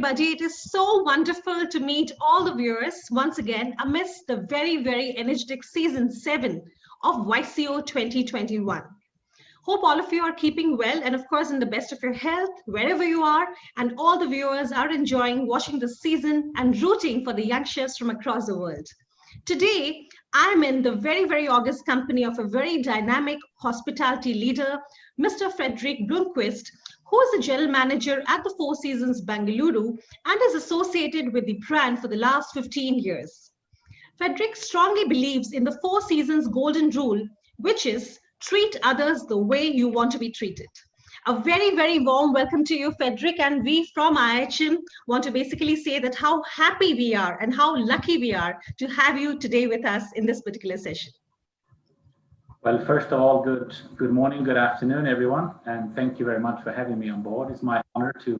everybody. It is so wonderful to meet all the viewers once again amidst the very, very energetic season 7 of YCO 2021. Hope all of you are keeping well and, of course, in the best of your health, wherever you are, and all the viewers are enjoying watching the season and rooting for the young chefs from across the world. Today, I'm in the very, very august company of a very dynamic hospitality leader, Mr. Frederick Blomqvist, who is the general manager at the Four Seasons Bengaluru and is associated with the brand for the last 15 years. Frederick strongly believes in the Four Seasons golden rule, which is treat others the way you want to be treated. A very, very warm welcome to you, Frederick. And we from IHM want to basically say that how happy we are and how lucky we are to have you today with us in this particular session. Well, first of all, good morning, good afternoon, everyone, and thank you very much for having me on board. It's my honor to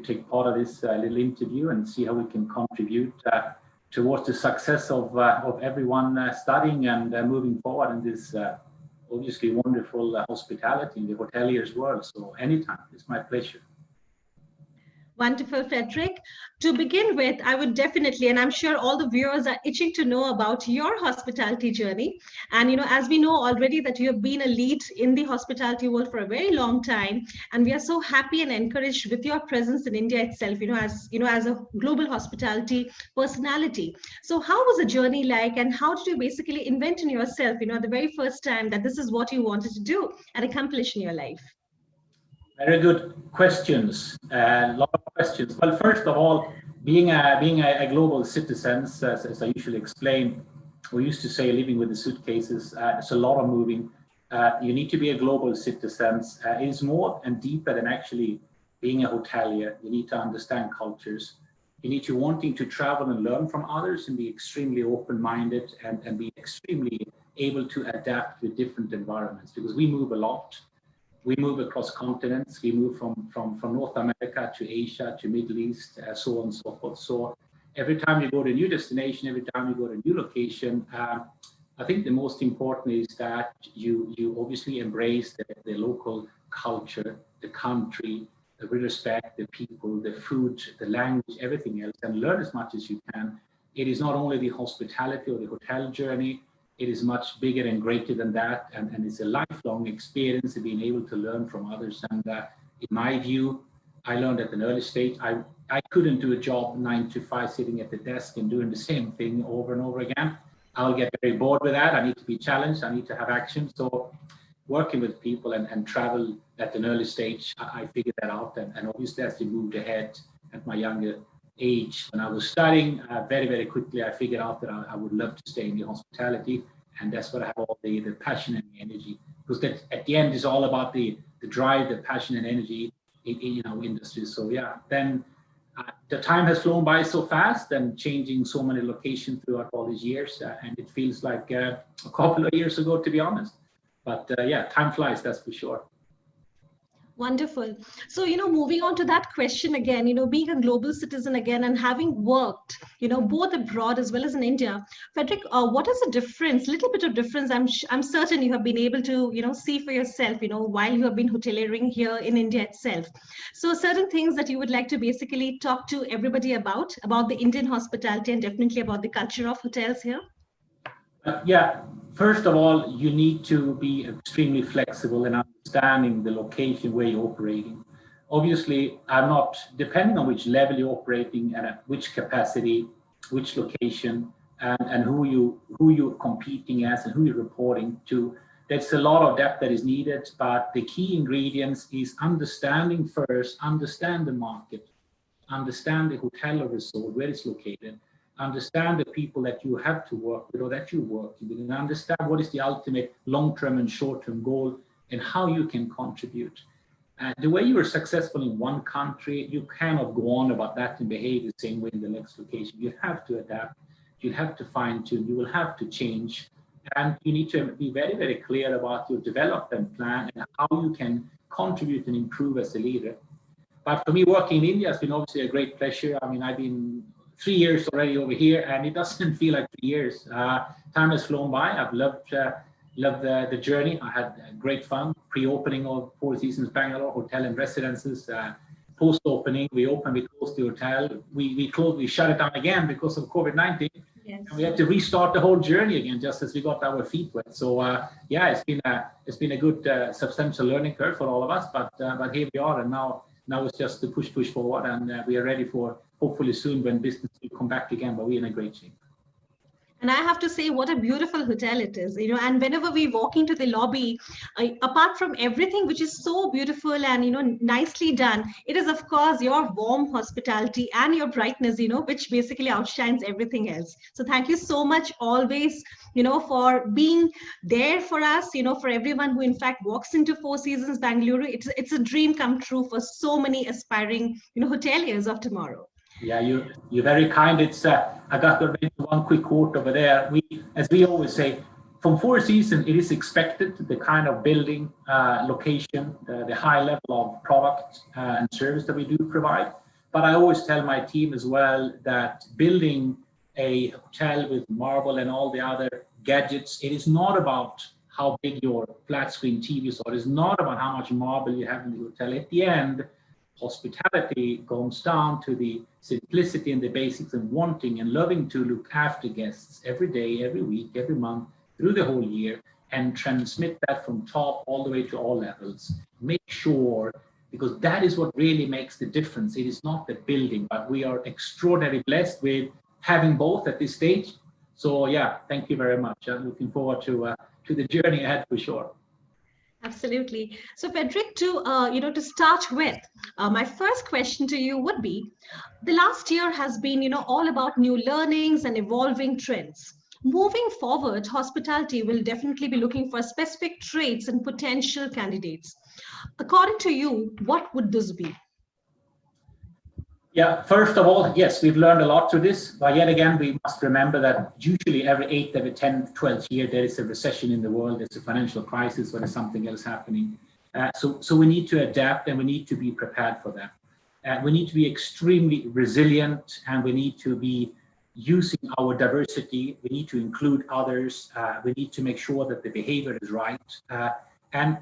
take part of this little interview and see how we can contribute towards the success of everyone studying and moving forward in this obviously wonderful hospitality in the hoteliers world. So anytime, it's my pleasure. Wonderful, Frederick. To begin with, I would definitely, and I'm sure all the viewers are itching to know about your hospitality journey. And, as we know already that you have been a lead in the hospitality world for a very long time. And we are so happy and encouraged with your presence in India itself, as a global hospitality personality. So how was the journey like, and how did you basically invent in yourself, the very first time that this is what you wanted to do and accomplish in your life? Very good questions. A lot of questions. Well, first of all, being a global citizen, as I usually explain, we used to say living with the suitcases. It's a lot of moving. You need to be a global citizen. It is more and deeper than actually being a hotelier. You need to understand cultures. You need to wanting to travel and learn from others and be extremely open-minded and be extremely able to adapt with different environments, because we move a lot. We move across continents. We move from North America to Asia to Middle East, so on and so forth. So every time you go to a new destination, every time you go to a new location, I think the most important is that you obviously embrace the local culture, the country, the respect, the people, the food, the language, everything else, and learn as much as you can. It is not only the hospitality or the hotel journey. It is much bigger and greater than that, and it's a lifelong experience of being able to learn from others. And in my view, I learned at an early stage. I couldn't do a job 9 to 5 sitting at the desk and doing the same thing over and over again. I'll get very bored with that. I need to be challenged. I need to have action. So working with people and travel at an early stage, I figured that out. And obviously, as we moved ahead at my younger age, when I was studying, very, very quickly, I figured out that I would love to stay in the hospitality. And that's what I have all the passion and the energy, because that at the end is all about the drive, the passion and energy in our industry. So yeah, then the time has flown by so fast and changing so many locations throughout all these years. And it feels like a couple of years ago, to be honest. But yeah, time flies, that's for sure. Wonderful. So, moving on to that question again, being a global citizen again and having worked, both abroad as well as in India, Frederick, what is the difference, little bit of difference? I'm certain you have been able to, see for yourself, while you have been hoteliering here in India itself. So certain things that you would like to basically talk to everybody about the Indian hospitality and definitely about the culture of hotels here? Yeah, first of all, you need to be extremely flexible in understanding the location where you're operating. Obviously, I'm not, depending on which level you're operating and at which capacity, which location, and who you're competing as and who you're reporting to, there's a lot of depth that is needed, but the key ingredients is understanding first, understand the market, understand the hotel or resort, where it's located, understand the people that you have to work with or that you work with, and understand what is the ultimate long-term and short-term goal and how you can contribute. The way you are successful in one country, you cannot go on about that and behave the same way in the next location. You have to adapt, you have to fine-tune, you will have to change, and you need to be very, very clear about your development plan and how you can contribute and improve as a leader. But for me, working in India has been obviously a great pleasure. I mean, I've been 3 years already over here, and it doesn't feel like 3 years. Time has flown by. I've loved the journey. I had great fun. Pre-opening of Four Seasons Bangalore Hotel and Residences. post-opening, we closed the hotel, we shut it down again because of COVID-19. Yes. And we had to restart the whole journey again just as we got our feet wet. So yeah, it's been a good substantial learning curve for all of us. But here we are, and now it's just to push forward, and we are ready for hopefully soon when business will come back again. But we're in a great shape. And I have to say, what a beautiful hotel it is, and whenever we walk into the lobby, apart from everything which is so beautiful and, nicely done, it is, of course, your warm hospitality and your brightness, which basically outshines everything else. So thank you so much always, for being there for us, for everyone who in fact walks into Four Seasons Bangalore. It's a dream come true for so many aspiring, hoteliers of tomorrow. Yeah, you're very kind. It's I got to read one quick quote over there. As we always say, from Four Seasons, it is expected the kind of building, location, the high level of product and service that we do provide. But I always tell my team as well that building a hotel with marble and all the other gadgets, it is not about how big your flat screen TVs are. It is not about how much marble you have in the hotel. At the end, hospitality comes down to the simplicity and the basics and wanting and loving to look after guests every day, every week, every month, through the whole year, and transmit that from top all the way to all levels. Make sure, because that is what really makes the difference. It is not the building, but we are extraordinarily blessed with having both at this stage. So yeah, thank you very much. I'm looking forward to the journey ahead for sure. Absolutely. So, Fredrik, to start with, my first question to you would be: the last year has been, all about new learnings and evolving trends. Moving forward, hospitality will definitely be looking for specific traits and potential candidates. According to you, what would this be? Yeah, first of all, yes, we've learned a lot through this, but yet again, we must remember that usually every 8th, every 10th, 12th year, there is a recession in the world, there's a financial crisis, or there's something else happening. So we need to adapt, and we need to be prepared for that. We need to be extremely resilient, and we need to be using our diversity. We need to include others. We need to make sure that the behavior is right. And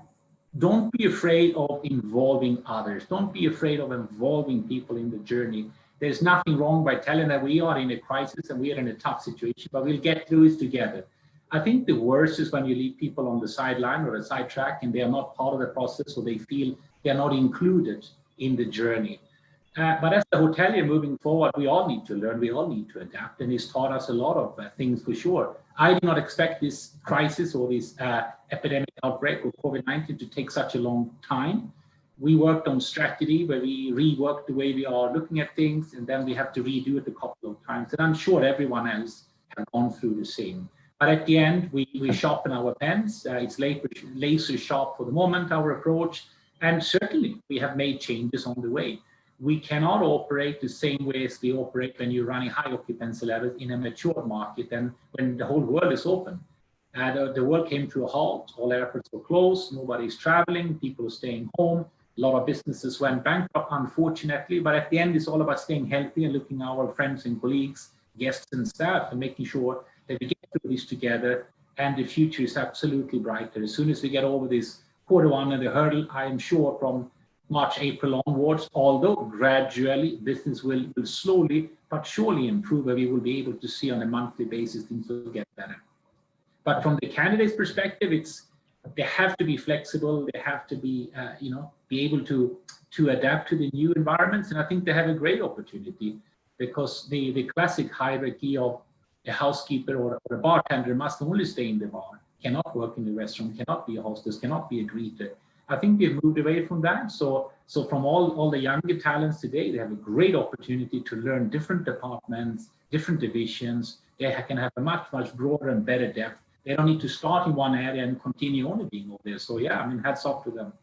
don't be afraid of involving others. Don't be afraid of involving people in the journey. There's nothing wrong by telling that we are in a crisis and we are in a tough situation, but we'll get through it together. I think the worst is when you leave people on the sideline or a sidetrack and they are not part of the process, or they feel they are not included in the journey. But as the hotelier moving forward, we all need to learn, we all need to adapt, and it's taught us a lot of things for sure. I did not expect this crisis or this epidemic outbreak of COVID-19 to take such a long time. We worked on strategy where we reworked the way we are looking at things, and then we have to redo it a couple of times. And I'm sure everyone else has gone through the same. But at the end, we sharpen our pens. It's laser sharp for the moment, our approach. And certainly we have made changes on the way. We cannot operate the same way as we operate when you're running high occupancy levels in a mature market and when the whole world is open. The world came to a halt, all airports were closed, nobody's traveling, people are staying home, a lot of businesses went bankrupt, unfortunately, but at the end, it's all about staying healthy and looking at our friends and colleagues, guests and staff, and making sure that we get through this together, and the future is absolutely brighter. As soon as we get over this Q1 and the hurdle, I am sure from March, April onwards, although gradually business will slowly but surely improve, where we will be able to see on a monthly basis things will get better. But from the candidate's perspective, they have to be flexible, they have to be be able to adapt to the new environments, and I think they have a great opportunity, because the classic hierarchy of a housekeeper or a bartender must only stay in the bar, cannot work in the restaurant, cannot be a hostess, cannot be a greeter. I think we've moved away from that. So from all the younger talents today, they have a great opportunity to learn different departments, different divisions. They can have a much broader and better depth. They don't need to start in one area and continue only being over there. So yeah, hats off to them.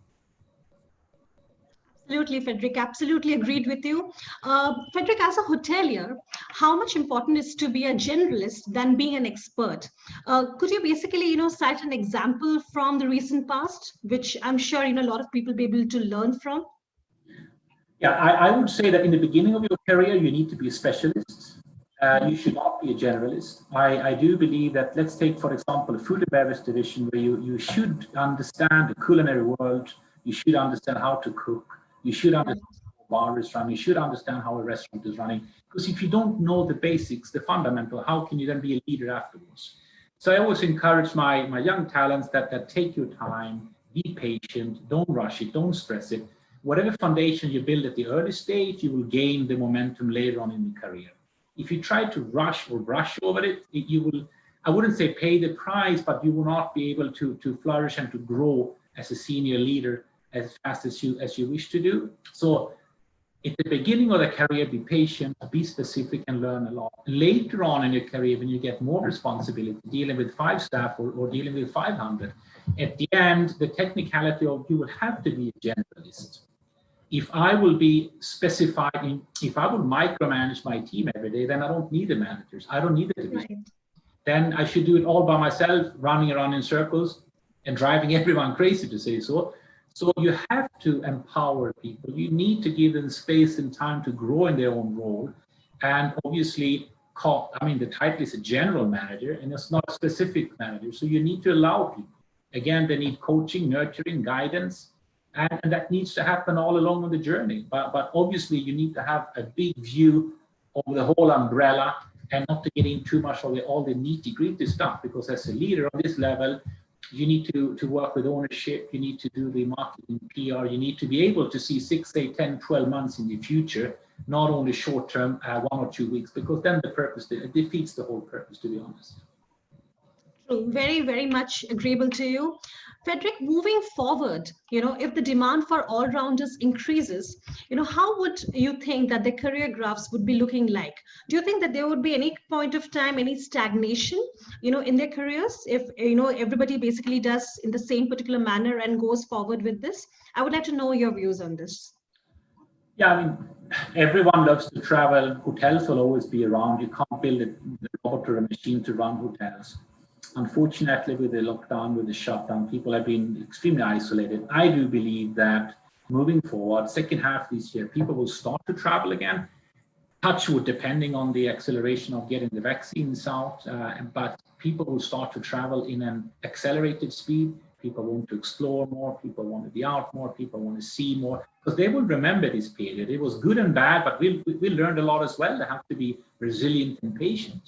Absolutely, Fredrik. Absolutely agreed with you. Fredrik, as a hotelier, how much important is to be a generalist than being an expert? Could you basically, cite an example from the recent past, which I'm sure, a lot of people will be able to learn from? Yeah, I would say that in the beginning of your career, you need to be a specialist. You should not be a generalist. I do believe that, let's take, for example, a food and beverage division, where you should understand the culinary world. You should understand how to cook. You should understand bar is running, you should understand how a restaurant is running. Because if you don't know the basics, the fundamental, how can you then be a leader afterwards? So I always encourage my young talents that take your time, be patient, don't rush it, don't stress it. Whatever foundation you build at the early stage, you will gain the momentum later on in the career. If you try to rush or brush over it, you will, I wouldn't say pay the price, but you will not be able to flourish and to grow as a senior leader as fast as you wish to do. So at the beginning of the career, be patient, be specific, and learn a lot. Later on in your career, when you get more responsibility, dealing with 5 staff or dealing with 500, at the end, the technicality of you will have to be a generalist. If I will be specifying, if I will micromanage my team every day, then I don't need the managers. I don't need the division. Right. Then I should do it all by myself, running around in circles and driving everyone crazy, to say so. So you have to empower people. You need to give them space and time to grow in their own role. And obviously, the title is a general manager, and it's not a specific manager. So you need to allow people. Again, they need coaching, nurturing, guidance. And that needs to happen all along on the journey. But obviously, you need to have a big view of the whole umbrella and not to get in too much of all the nitty-gritty stuff. Because as a leader on this level, you need to work with ownership. You need to do the marketing, PR. You need to be able to see 6, 8, 10, 12 months in the future, not only short term, 1 or 2 weeks, because then the purpose, it defeats the whole purpose, to be honest. True. Very, very much agreeable to you. Fredrik, moving forward, if the demand for all-rounders increases, how would you think that the career graphs would be looking like? Do you think that there would be any point of time, any stagnation, in their careers if, everybody basically does in the same particular manner and goes forward with this? I would like to know your views on this. Yeah, everyone loves to travel. Hotels will always be around. You can't build a robot or a machine to run hotels. Unfortunately, with the lockdown, with the shutdown, people have been extremely isolated. I do believe that moving forward, second half this year, people will start to travel again. Touch wood, depending on the acceleration of getting the vaccines out, but people will start to travel in an accelerated speed. People want to explore more, people want to be out more, people want to see more, because they will remember this period. It was good and bad, but we learned a lot as well. They have to be resilient and patient.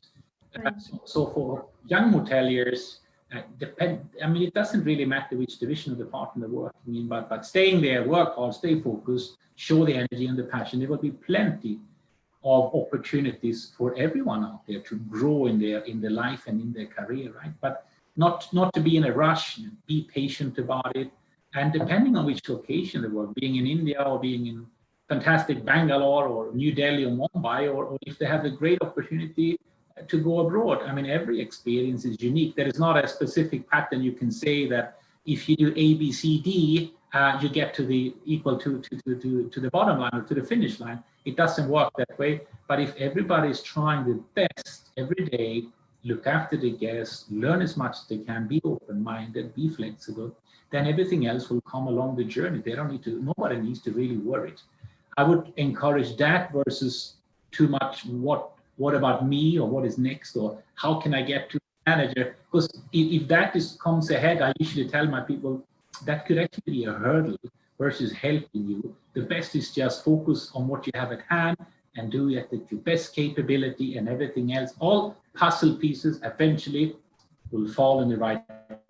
So for young hoteliers, it doesn't really matter which division of the department they're working in, but staying there, work hard, stay focused, show the energy and the passion. There will be plenty of opportunities for everyone out there to grow in their life and in their career, right? But not to be in a rush, be patient about it. And depending on which location they work, being in India or being in fantastic Bangalore or New Delhi or Mumbai, or if they have a great opportunity to go abroad. Every experience is unique. There is not a specific pattern you can say that if you do A, B, C, D, you get to the equal to the bottom line or to the finish line. It doesn't work that way. But if everybody is trying the best every day, look after the guests, learn as much as they can, be open-minded, be flexible, then everything else will come along the journey. Nobody needs to really worry. I would encourage that versus too much what about me, or what is next, or how can I get to manager? Because if that comes ahead, I usually tell my people that could actually be a hurdle versus helping you. The best is just focus on what you have at hand and do it at your best capability, and everything else, all puzzle pieces eventually will fall in the right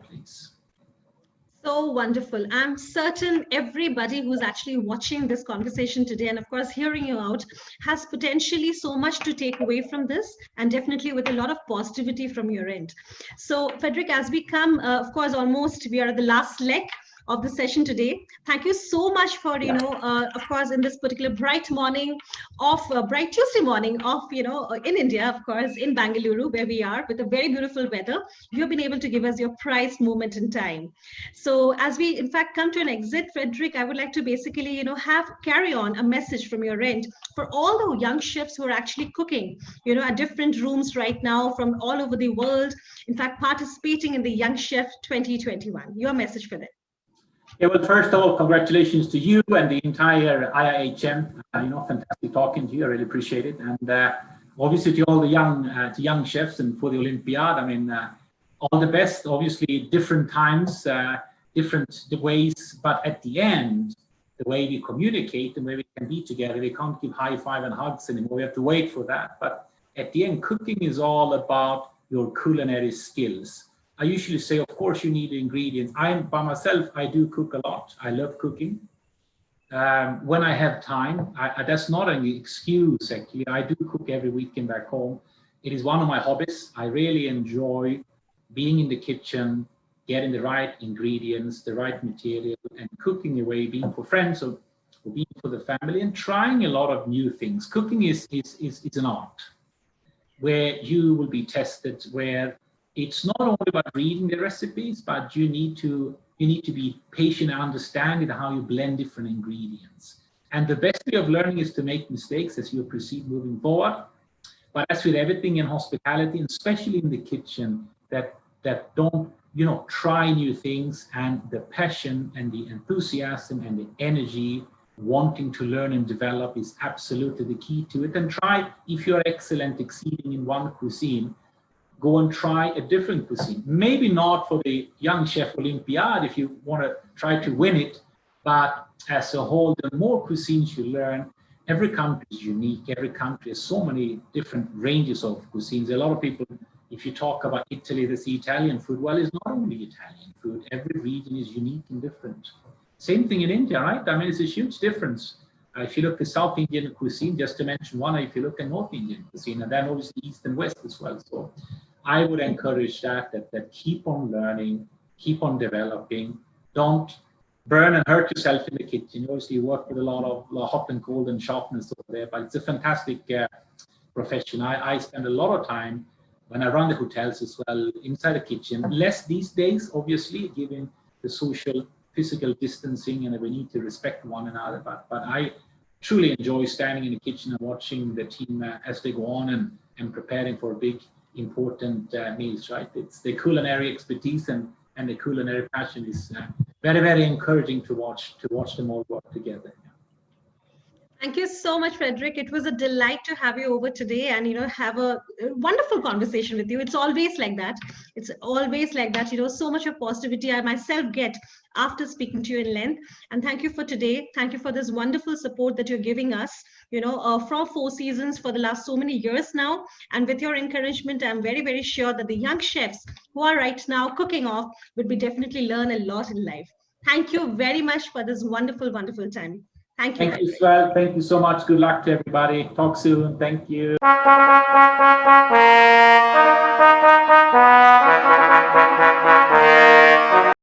place. So wonderful. I'm certain everybody who's actually watching this conversation today, and of course hearing you out, has potentially so much to take away from this, and definitely with a lot of positivity from your end. So Fredrik, as we come, of course, we are at the last leg of the session today. Thank you so much for, of course, in this particular bright Tuesday morning of, in India, of course, in Bangalore, where we are with a very beautiful weather, you've been able to give us your prized moment in time. So as we, in fact, come to an exit, Fredrik, I would like to basically, carry on a message from your end for all the young chefs who are actually cooking, at different rooms right now from all over the world, in fact, participating in the Young Chef 2021. Your message for them. Yeah, well, first of all, congratulations to you and the entire IIHM. Fantastic talking to you. I really appreciate it. And obviously to all the young chefs and for the Olympiad, all the best. Obviously, different times, different ways, but at the end, the way we communicate, the way we can be together. We can't give high five and hugs anymore. We have to wait for that. But at the end, cooking is all about your culinary skills. I usually say, of course, you need ingredients. By myself, I do cook a lot. I love cooking. When I have time, that's not an excuse, actually. I do cook every weekend back home. It is one of my hobbies. I really enjoy being in the kitchen, getting the right ingredients, the right material, and cooking away, being for friends or being for the family, and trying a lot of new things. Cooking is an art where you will be tested, where it's not only about reading the recipes, but you need to be patient and understanding how you blend different ingredients. And the best way of learning is to make mistakes as you proceed moving forward. But as with everything in hospitality, and especially in the kitchen, that don't try new things, and the passion and the enthusiasm and the energy wanting to learn and develop is absolutely the key to it. And try, if you're excellent, exceeding in one cuisine, go and try a different cuisine. Maybe not for the Young Chef Olympiad if you want to try to win it, but as a whole, the more cuisines you learn, every country is unique. Every country has so many different ranges of cuisines. A lot of people, if you talk about Italy, there's the Italian food. Well, it's not only Italian food. Every region is unique and different. Same thing in India, right? I mean, it's a huge difference. If you look at South Indian cuisine, just to mention one, if you look at North Indian cuisine, and then obviously East and West as well. So I would encourage that keep on learning, keep on developing. Don't burn and hurt yourself in the kitchen. Obviously, you work with a lot of hot and cold and sharpness over there, but it's a fantastic profession. I spend a lot of time when I run the hotels as well inside the kitchen. Less these days, obviously, given the social, physical distancing, and we need to respect one another. But I truly enjoy standing in the kitchen and watching the team as they go on and preparing for big, important meals, right? It's the culinary expertise and the culinary passion is very, very encouraging to watch them all work together. Thank you so much, Frederick. It was a delight to have you over today and, have a wonderful conversation with you. It's always like that. It's always like that, so much of positivity I myself get after speaking to you in length. And thank you for today. Thank you for this wonderful support that you're giving us, from Four Seasons for the last so many years now. And with your encouragement, I'm very, very sure that the young chefs who are right now cooking off would be definitely learn a lot in life. Thank you very much for this wonderful, wonderful time. Thank you. Thank you, Swell. Thank you so much. Good luck to everybody. Talk soon. Thank you.